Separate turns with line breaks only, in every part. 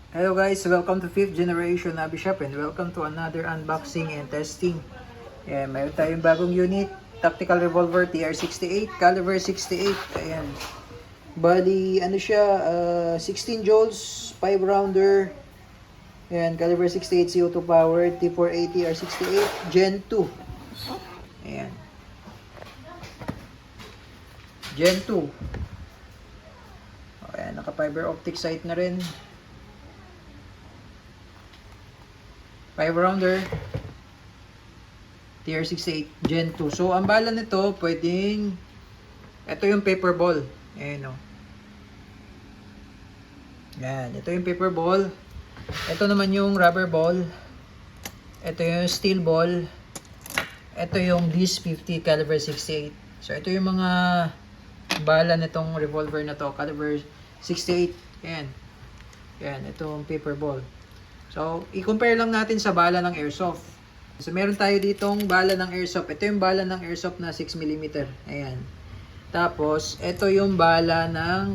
Hello guys, welcome to 5th generation Nabi Shop and welcome to another unboxing and testing. Ayan, mayroon tayong bagong unit, Tactical Revolver TR68, caliber 68. Ayan. Bali, ano siya, 16 joules, 5 rounder. Ayan, caliber 68 CO2 powered, T480 R68, Gen 2. Ayan. Gen 2. Ayan, naka fiber optic sight na rin. 5 rounder TR68 Gen 2. So ang bala nito pwedeng, ito yung paper ball. Ayan o. Yan, ito yung paper ball. Ito naman yung rubber ball. Ito yung steel ball. Ito yung Dis 50 caliber 68. So ito yung mga bala nitong revolver na to, caliber 68. Ayan. Ayan, itong paper ball. So, i-compare lang natin sa bala ng airsoft. So, meron tayo ditong bala ng airsoft. Ito yung bala ng airsoft na 6mm. Ayan. Tapos, ito yung bala ng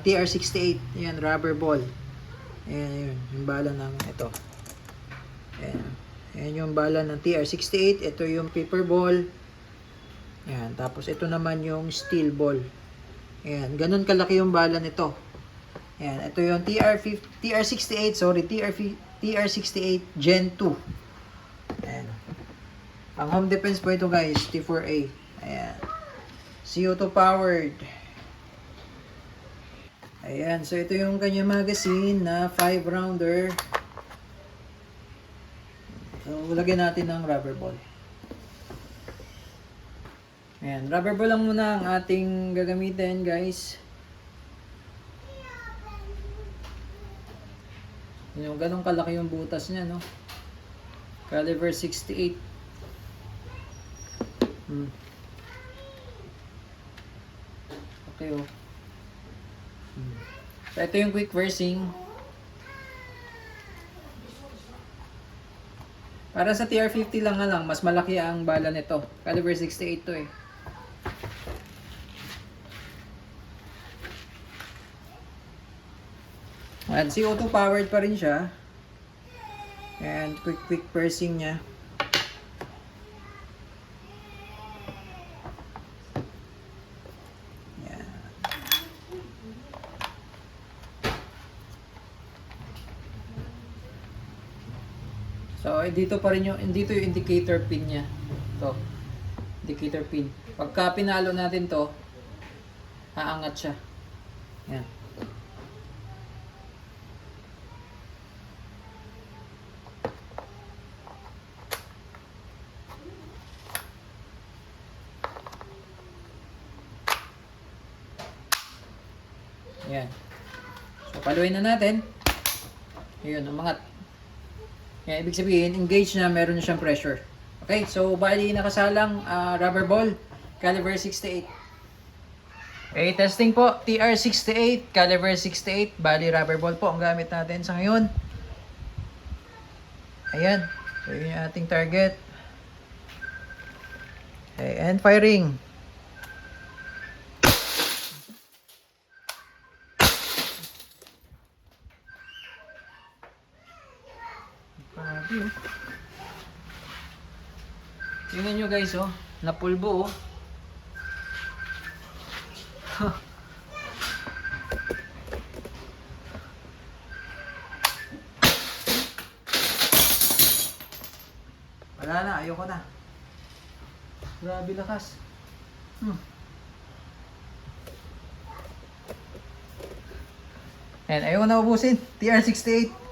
TR68. Ayan, rubber ball. Ayan, yung bala ng ito. Ayan. Ayan yung bala ng TR68. Ito yung paper ball. Ayan. Tapos, ito naman yung steel ball. Ayan. Ganun kalaki yung bala nito. Ayan, ito yung TR68 Gen 2. Ayan. Ang home defense po ito guys, T4A. Ayan. CO2 powered. Ayan, so ito yung kanyang magazine na 5 rounder. So, lagyan natin ng rubber ball. Ayan, rubber ball lang muna ang ating gagamitin guys. Yung ganong kalaki yung butas niya, no? Caliber 68. Okay, oh. So, ito yung quick versing. Para sa TR50 lang nga lang, mas malaki ang bala nito. Caliber 68 to eh. And CO2 powered pa rin siya. And quick pursing niya. Yan. So dito pa rin yung indicator pin niya. To. Indicator pin. Pagka pinalo natin to, aangat siya. Yan. Ayan. So, paluin na natin. Ayun, umangat. Yan, ibig sabihin, engage na, meron na siyang pressure. Okay, so, bali nakasalang rubber ball, caliber 68. Okay, testing po, TR68, caliber 68, bali rubber ball po ang gamit natin sa ngayon. Ayan, so yun yung ating target. Okay, and firing. Tingnan nyo guys, oh, napulbo, oh. Wala na, ayoko na. Grabe lakas. And ayoko na ubusin. TR68.